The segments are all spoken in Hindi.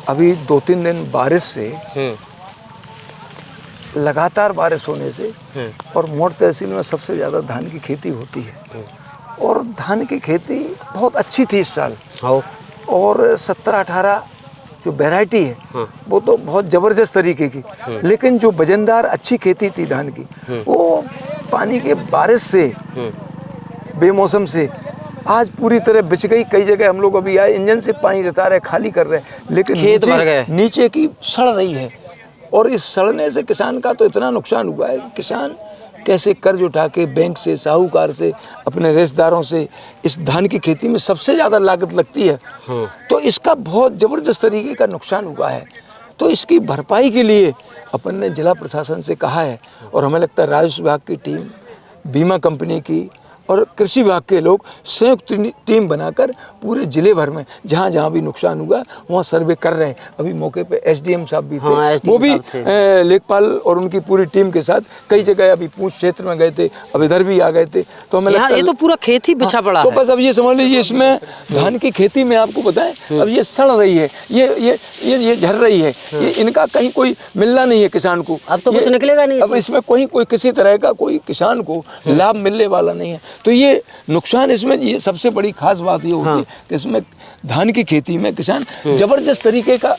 अभी 2-3 दिन बारिश से, लगातार बारिश होने से, और मोट तहसील में सबसे ज़्यादा धान की खेती होती है, और धान की खेती बहुत अच्छी थी इस साल। और 17-18 जो वैरायटी है वो तो बहुत ज़बरदस्त तरीके की, लेकिन जो वजनदार अच्छी खेती थी धान की, वो पानी के बारिश से, बेमौसम से आज पूरी तरह बिछ गई। कई जगह हम लोग अभी आए, इंजन से पानी रिता रहे, खाली कर रहे हैं, लेकिन नीचे की सड़ रही है। और इस सड़ने से किसान का तो इतना नुकसान हुआ है, किसान कैसे कर्ज उठा के बैंक से, साहूकार से, अपने रिश्तेदारों से, इस धान की खेती में सबसे ज़्यादा लागत लगती है, तो इसका बहुत ज़बरदस्त तरीके का नुकसान हुआ है। तो इसकी भरपाई के लिए अपन ने जिला प्रशासन से कहा है, और हमें लगता है राजस्व विभाग की टीम, बीमा कंपनी की और कृषि विभाग के लोग संयुक्त टीम बनाकर पूरे जिले भर में जहाँ जहाँ भी नुकसान हुआ वहाँ सर्वे कर रहे हैं। अभी मौके पे एसडीएम साहब भी थे, वो भी लेखपाल और उनकी पूरी टीम के साथ कई जगह अभी पूंछ क्षेत्र में गए थे, अब इधर भी आ गए थे। तो हमें लगता है ये तो पूरा खेत ही बिछा पड़ा है। तो बस अब ये समझ लीजिए, इसमें धान की खेती में आपको बताएं, अब ये सड़ रही है, ये झड़ रही है, ये इनका कहीं कोई मिलना नहीं है किसान को। अब तो कुछ निकलेगा नहीं, अब इसमें कोई किसी तरह का कोई किसान को लाभ मिलने वाला नहीं है। तो ये नुकसान, इसमें ये सबसे बड़ी खास बात ये होती है कि इसमें धान की खेती में किसान जबरदस्त तरीके का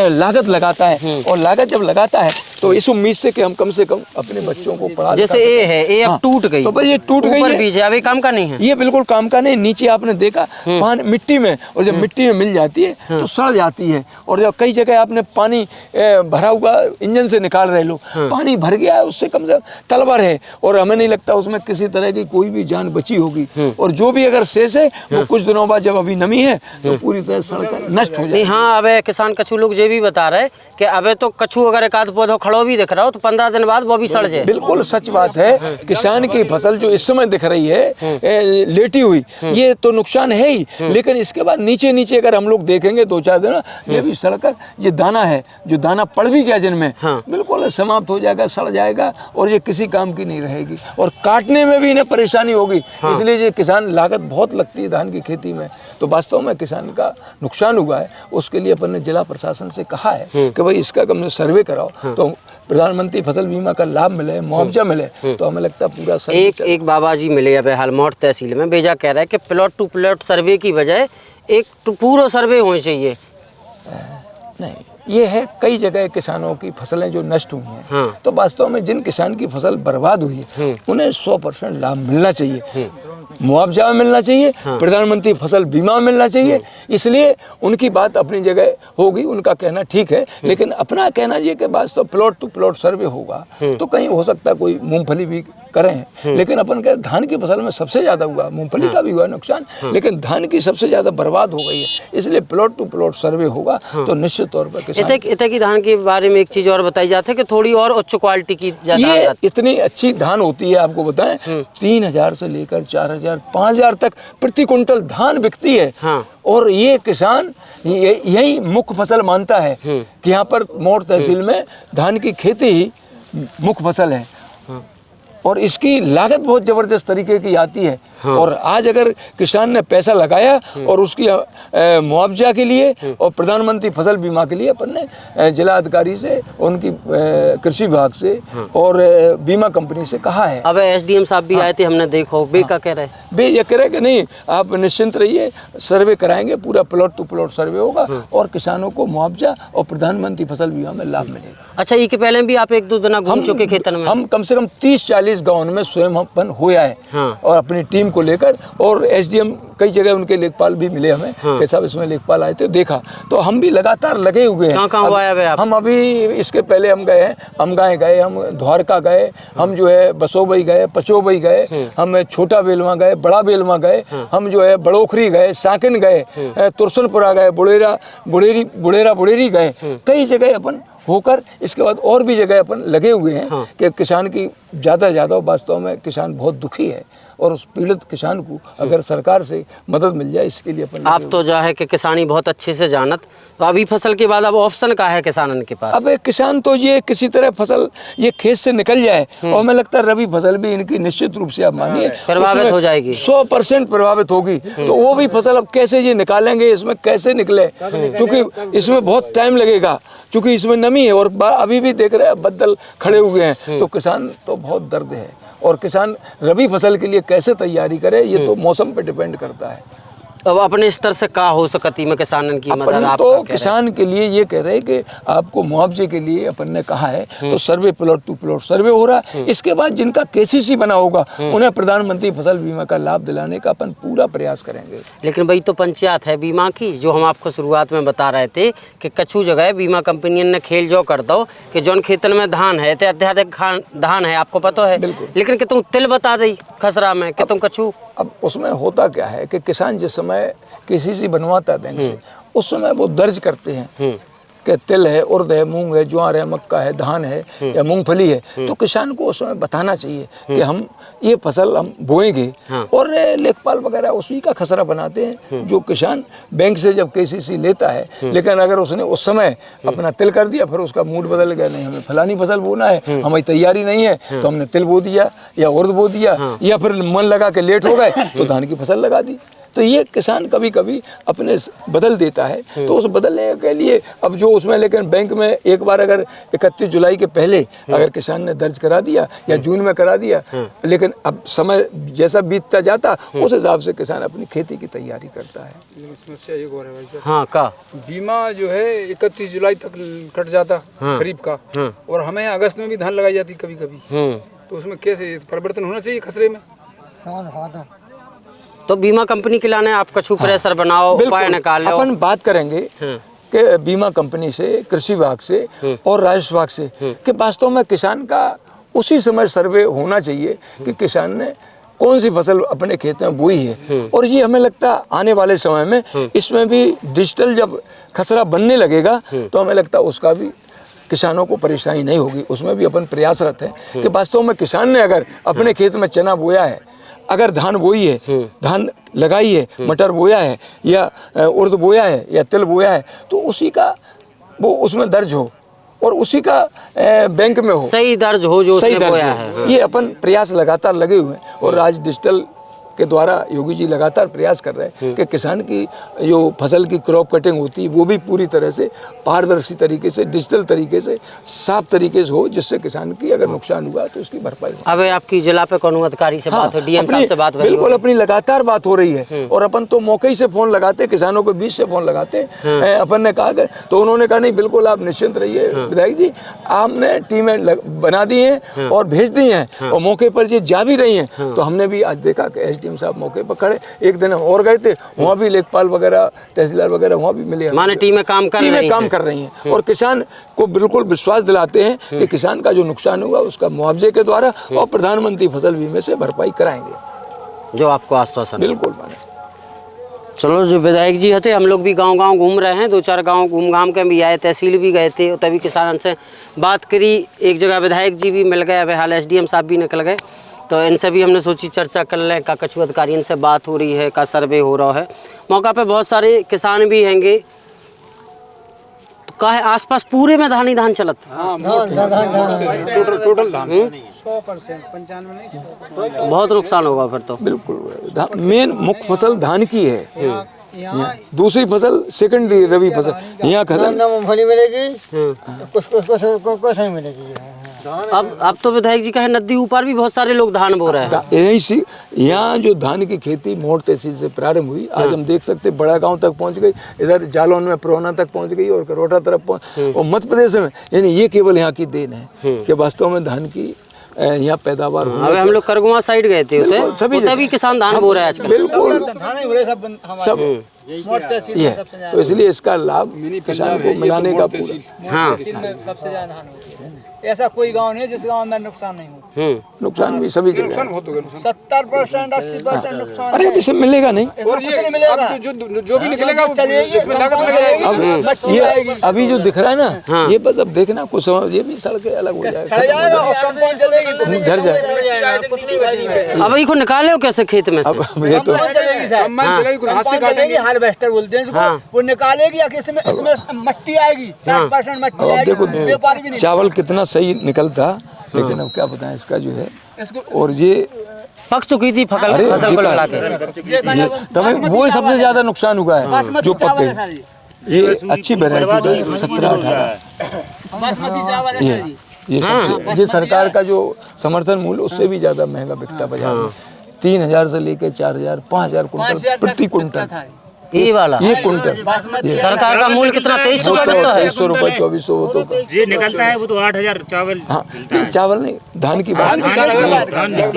लागत लगाता है, और लागत जब लगाता है तो इस उम्मीद से कि हम कम से कम अपने बच्चों को पढ़ा, जैसे ए है, ए अब टूट गई, तो भाई ये टूट गई है, बीज है, अभी काम का नहीं है, ये बिल्कुल काम का नहीं। नीचे आपने देखा पानी मिट्टी में, और जब मिट्टी में मिल जाती है तो सड़ जाती है। और जब कई जगह आपने पानी भरा हुआ इंजन से निकाल रहे लोग, पानी भर गया है, उससे कम से कम तलवर है, और हमें नहीं लगता उसमें किसी तरह की कोई भी जान बची होगी। और जो भी अगर शेष है वो कुछ दिनों बाद जब अभी नमी है तो पूरी तरह सड़कर नष्ट हो जाए। हाँ, अब किसान कछु लोग ये भी बता रहे कि अबे तो कछु अगर एक आध पौधा खड़ो भी दिख रहा हो तो 15 दिन बाद वो भी सड़ जाए। बिल्कुल सच बात है। किसान की फसल जो इस समय दिख रही है लेटी हुई, ये तो नुकसान है ही, लेकिन इसके बाद नीचे नीचे अगर हम लोग देखेंगे 2-4 दिन, ये भी सड़कर, ये दाना है जो दाना पड़ भी गया जिनमें, बिल्कुल समाप्त हो जाएगा, सड़ जाएगा, और ये किसी काम की नहीं रहेगी, और काटने में भी इन्हें परेशानी होगी। इसलिए ये किसान लागत बहुत लगती है धान की खेती में। तो वास्तव में किसान का नुकसान हुआ है, उसके लिए अपन ने जिला प्रशासन से कहा है कि भाई इसका कम से सर्वे कराओ, तो प्रधानमंत्री फसल बीमा का लाभ मिले, मुआवजा मिले, तो हमें लगता है पूरा सर्वे। एक बाबा जी मिले अब हाल मोट तहसील में, बेजा कह रहा है कि प्लॉट टू प्लॉट सर्वे की बजाय एक पूरा सर्वे होना चाहिए। नहीं, ये है कई जगह किसानों की फसलें जो नष्ट हुई हैं, तो वास्तव में जिन किसान की फसल बर्बाद हुई है उन्हें 100% लाभ मिलना चाहिए, मुआवजा मिलना चाहिए, प्रधानमंत्री फसल बीमा मिलना चाहिए। इसलिए उनकी बात अपनी जगह होगी, उनका कहना ठीक है, लेकिन अपना कहना ये कि वास्तव प्लॉट टू प्लॉट सर्वे होगा तो कहीं हो सकता है कोई मूंगफली भी करें, लेकिन अपन कह धान की फसल में सबसे ज़्यादा हुआ, मूंगफली का भी हुआ नुकसान, लेकिन धान की सबसे ज़्यादा बर्बाद हो गई है। इसलिए प्लॉट टू प्लॉट सर्वे होगा तो निश्चित तौर पर इतने की धान के बारे में एक चीज़ और बताई जाती है कि थोड़ी और उच्च क्वालिटी की ये इतनी अच्छी धान होती है, आपको बताएं 3000 से लेकर 4000, 5000 तक प्रति कुंटल धान बिकती है। और ये किसान यही मुख्य फसल मानता है कि यहाँ पर मोट तहसील में धान की खेती ही मुख्य फसल है, और इसकी लागत बहुत ज़बरदस्त तरीके की आती है। और आज अगर किसान ने पैसा लगाया और उसकी मुआवजा के लिए और प्रधानमंत्री फसल बीमा के लिए अपन ने जिला अधिकारी से, उनकी कृषि विभाग से और बीमा कंपनी से कहा है। अब एसडीएम साहब भी आए थे, हमने देखो बे का कह रहे हैं, बे ये कह रहे कि नहीं आप निश्चिंत रहिए, सर्वे कराएंगे, पूरा प्लॉट टू प्लॉट सर्वे होगा और किसानों को मुआवजा और प्रधानमंत्री फसल बीमा में लाभ मिलेगा। अच्छा, ये के पहले भी आप 1-2 दिन घूम चुके खेतन में? हम कम से कम 30-40 गाँव में स्वयं अपन होया है, और अपनी टीम को लेकर, और एसडीएम कई जगह उनके लेखपाल भी मिले हमें कि साहब इसमें लेखपाल आए थे, देखा, तो हम भी लगातार लगे हुए हैं। कहाँ हम अभी इसके पहले हम गए हैं, अमगाए गए, हम द्वारका गए, हम जो है बसोबई गए, पचोबई गए, हम छोटा बेलवा गए, बड़ा बेलवा गए, हम जो है बड़ोखरी गए, साकिन गए, तुरसनपुरा गए, बुढ़ेरी गए, कई जगह अपन होकर इसके बाद और भी जगह अपन लगे हुए हैं कि किसान की ज़्यादा वास्तव में किसान बहुत दुखी है और उस पीड़ित किसान को अगर सरकार से मदद मिल जाए, इसके लिए अपन आप तो जो है कि किसानी बहुत अच्छे से जानत, तो अभी फसल के बाद अब ऑप्शन का है किसानन के पास? अब एक किसान तो ये किसी तरह फसल ये खेत से निकल जाए, और हमें लगता है रबि फसल भी इनकी निश्चित रूप से आप मानिए प्रभावित हो जाएगी, 100% प्रभावित होगी। तो वो भी फसल अब कैसे ये निकालेंगे, इसमें कैसे निकले, क्योंकि इसमें बहुत टाइम लगेगा, क्योंकि इसमें नमी है और अभी भी देख रहे हैं बदल खड़े हुए हैं। तो किसान तो बहुत दर्द है, और किसान रबी फसल के लिए कैसे तैयारी करे, ये तो मौसम पे डिपेंड करता है। अब अपने स्तर से का हो सकती में किसानन की मदद अपन आप तो किसान के लिए ये कह रहे हैं कि आपको मुआवजे के लिए अपन ने कहा है, तो सर्वे प्लॉट टू प्लॉट सर्वे हो रहा है। इसके बाद जिनका केसीसी बना होगा उन्हें प्रधानमंत्री फसल बीमा का लाभ दिलाने का अपन पूरा प्रयास करेंगे। लेकिन भाई तो पंचायत है बीमा की, जो हम आपको शुरुआत में बता रहे थे कि कछु जगह बीमा कंपनियन ने खेल जो कर दो कि जौन खेतन में धान है तो अत्याधिक धान है, आपको पता है, लेकिन कि तुम तिल बता दी खसरा में कि तुम कछु। अब उसमें होता क्या है कि किसान जिस समय केसीसी बनवाता है बैंक से, उस समय वो दर्ज करते हैं कि तिल है, उड़द है, मूंग है, ज्वार है, मक्का है, धान है या मूंगफली है। तो किसान को उस समय बताना चाहिए कि हम ये फसल हम बोएंगे, और लेखपाल वगैरह उसी का खसरा बनाते हैं जो किसान बैंक से जब केसीसी लेता है। लेकिन अगर उसने उस समय अपना तिल कर दिया, फिर उसका मूड बदल गया, नहीं हमें फलानी फसल बोना है, हमारी तैयारी नहीं है, तो हमने तिल बो दिया या उड़द बो दिया, या फिर मन लगा के लेट हो गए तो धान की फसल लगा दी। तो ये किसान कभी कभी अपने बदल देता है। तो उस बदलने के लिए अब जो उसमें, लेकिन बैंक में एक बार अगर 31 जुलाई के पहले अगर किसान ने दर्ज करा दिया या जून में करा दिया, लेकिन अब समय जैसा बीतता जाता उस हिसाब से किसान अपनी खेती की तैयारी करता है। समस्या एक और है भाई साहब, हाँ का बीमा जो है 31 जुलाई तक कट जाता खरीफ का, और हमें अगस्त में भी धान लगाई जाती कभी कभी, तो उसमें कैसे परिवर्तन होना चाहिए खसरे में? तो बीमा कंपनी के लाने आप कछु प्रेशर बनाओ, उपाय निकालो। अपन बात करेंगे कि बीमा कंपनी से, कृषि विभाग से और राजस्व विभाग से कि वास्तव में किसान का उसी समय सर्वे होना चाहिए कि किसान ने कौन सी फसल अपने खेत में बोई है। और ये हमें लगता है आने वाले समय में इसमें भी डिजिटल जब खसरा बनने लगेगा तो हमें लगता है उसका भी किसानों को परेशानी नहीं होगी। उसमें भी अपन प्रयासरत हैं कि वास्तव में किसान ने अगर अपने खेत में चना बोया है, अगर धान बोई है, धान लगाई है, मटर बोया है या उड़द बोया है या तिल बोया है, तो उसी का वो उसमें दर्ज हो और उसी का बैंक में हो, सही दर्ज हो, जो सही उसने दर्ज बोया हो। है। ये अपन प्रयास लगातार लगे हुए हैं, और आज डिजिटल के द्वारा योगी जी लगातार प्रयास कर रहे हैं कि किसान की जो फसल की क्रॉप कटिंग होती है वो भी पूरी तरह से पारदर्शी तरीके से, डिजिटल तरीके से, साफ तरीके से हो, जिससे किसान की अगर नुकसान हुआ तो उसकी भरपाई हो। अब आपकी जिला पे कानून अधिकारी से बात हो, डीएम साहब से बात हो? बिल्कुल, अपनी लगातार बात हो रही है, और अपन तो मौके ही से फोन लगाते, किसानों के बीच से फोन लगाते हैं। अपन ने कहा तो उन्होंने कहा नहीं, बिल्कुल आप निश्चिंत रहिए विधायक जी, आपने टीमें बना दी हैं और भेज दी हैं, और मौके पर ये जा भी रही हैं। तो हमने भी आज देखा कि एसडीएम साहब मौके पर खड़े, एक दिन हम और गए थे, वहाँ भी लेखपाल वगैरह, तहसीलदार वगैरह वहाँ भी मिले। माने टीमें काम कर रही हैं और किसान को बिल्कुल विश्वास दिलाते हैं कि किसान का जो नुकसान हुआ उसका मुआवजे के द्वारा और प्रधानमंत्री फसल बीमा से भरपाई कराएंगे, जो आपको आश्वासन। बिल्कुल माने। चलो, जो विधायक जी थे, हम लोग भी गांव-गांव घूम रहे हैं, 2-4 गांव घूम घाम के भी आए, तहसील भी गए थे, तभी किसानों से बात करी। एक जगह विधायक जी भी मिल गए, अब हाल एसडीएम साहब भी निकल गए, तो इनसे भी हमने सोची चर्चा कर लें। का कछु अधिकारियों से बात हो रही है, का सर्वे हो रहा है, मौका पे बहुत सारे किसान भी हैंगे। तो का है आसपास पूरे में धान ही धान चलत, टोटल धान 100%, 95 बहुत नुकसान होगा फिर तो। बिल्कुल, मेन मुख्य फसल धान की है, दूसरी फसल सेकंडरी रबी फसल यहाँ खत्म। मूंगफली मिलेगी, कुछ नहीं मिलेगी। अब तो विधायक जी का है, नदी ऊपर भी बहुत सारे लोग धान बो रहे हैं। यही सी यहाँ जो धान की खेती मोड़ तहसील से प्रारंभ हुई, आज हम देख सकते बड़ा गांव तक पहुंच गई, इधर जालौन में प्रोना तक पहुंच गई और करोटा तरफ और मध्य प्रदेश में। यानी ये केवल यहाँ की देन है कि वास्तव में धान की यहाँ पैदावार। अभी हम लोग करगुआ साइड गए थे, तभी किसान धान बो रहे हैं आजकल। बिल्कुल सब ये, तो इसलिए इसका लाभ किसान को मिलाने का पूरा। हाँ, सबसे ज्यादा धान ऐसा कोई गांव नहीं जिस गांव में नुकसान नहीं हो। नुकसान भी सभी जगह नुकसान है। बहुत हो गया नुकसान। 70% 80% नुकसान। अरे अब इसमें मिलेगा नहीं। और कुछ नहीं मिलेगा। अब जो भी निकलेगा वो चलेगी, इसमें लागत लग जाएगी। अब मट्टी ये आएगी। अभी जो दिख रहा है ना, ये बस अब देखना कुछ समय ये भी सड़कें अलग हो सड़ जाएगा, जाएगा और कंपाउंड चलेगी। घर जाए। अब इसको निकाले हो कैसे खेत में से? अब ये तो कंपाउंड चलेगी साहब। कंबाइन चलेगी, कुछ हाथ से कंपाउंड चलेगी, काटेंगे। हार्वेस्टर बोलते हैं इसको। वो निकालेगी या किसी में इसमें मट्टी आएगी, 60% मट्टी अब आएगी। देखो व्यापारी भी नहीं चावल कितना सही निकलता, लेकिन अब क्या बताएं इसका जो है। इसको और ये पक चुकी थी फसल अरे को ये लगा के। ये तभी वो सबसे ज्यादा नुकसान हुआ है बासमती जो पक चावल है गई। सर ये। ये अच्छी वैरायटी है 17-18। बासमती चावल है सर ये। ये सबसे ये सरकार का जो समर्थन मूल्य उससे भी ज्यादा महंगा बिकता बाजार में। 3,000 से लेकर 4,000 5,000 कुंटल प्रति कुंटल। ये वाला ये कुंटल सरकार का मूल्य कितना 2300 है? 2300 रुपए 2400 वो तो ये निकलता है वो तो 8,000 चावल। हाँ नहीं, चावल नहीं, धान की बात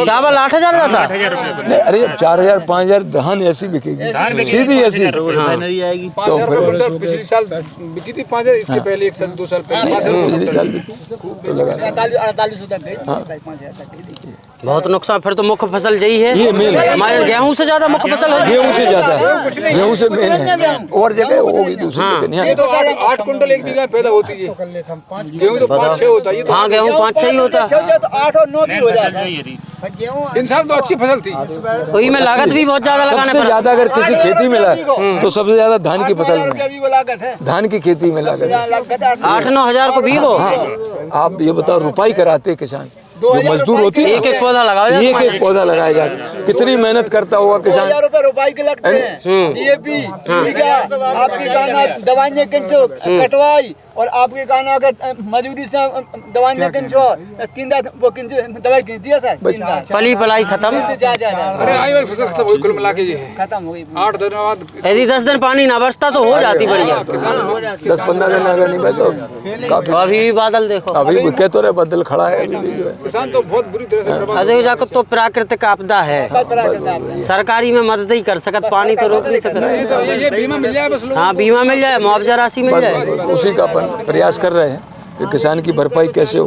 चावल 8,000 का था। नहीं। अरे अब 4,000 5,000 धान ऐसी बिकेगी, सीधी ऐसी। 5,000 रुपये कुंटल पिछले साल बिकी थी। 5,000 इसके पहले 1 साल 2 साल पहले 5,000 पिछले साल बिकी तो लगा। 48 तक गई, 5,000 तक गई। बहुत नुकसान। फिर तो मुख्य फसल यही है। ये मेन है। हमारे गेहूं से ज्यादा मुख्य फसल है। गेहूं से ज्यादा है, गेहूं से मेन है। और जगह होगी दूसरी, लेकिन ये यहाँ तो 8 कुंटल एक बीघा पैदा होती है। गेहूं तो 5-6 होता है। ये तो हाँ गेहूं 5-6 ही होता है। तो 8 और 9 भी हो जाता है। इन साल तो अच्छी फसल थी। कोई में लागत भी बहुत ज्यादा लगाने सबसे पड़ा। ज्यादा अगर किसी खेती में लगा तो सबसे ज्यादा धान की फसल में, अभी वो लागत है। धान की खेती में लागत है। लागत है 8-9 हजार को भी वो आप ये बताओ रुपाई कराते किसान, जो मजदूर होती है एक एक पौधा लगाओ जाए। एक एक पौधा लगाया जाता, कितनी मेहनत करता होगा किसान। 2,000 रुपए रुपाई के लगते हैं। डीएपी, यूरिया, आपकी गाना दवाइयाँ किंचो कटवाई और आपके गाना का मजदूरी से दवाइयाँ किंचो 3 दिन वो दवाई कीमती है सर। 3 दिन पली पलाई खत्म। अरे आई वाली फसल खत्म हुई कुल मिला के। ये है खत्म हो गई। 8 दिन बाद यदि 10 दिन पानी ना बरसता तो हो जाती बढ़िया। 10-15 दिन अगर नहीं बचे तो काफी। तो अभी भी बादल देखो। अभी कह तो रहे बदल खड़ा है अभी भी जो है। किसान तो बहुत बुरी तरह से बर्बाद। अरे जाकर तो प्राकृतिक आपदा है, सरकारी में मदद ही कर सकत, पानी तो रोक नहीं सकत। ये बीमा मिल जाए बस लोगों हाँ बीमा मिल जाए, मुआवजा राशि मिल जाए। उसी का अपन प्रयास कर रहे हैं कि किसान की भरपाई कैसे हो।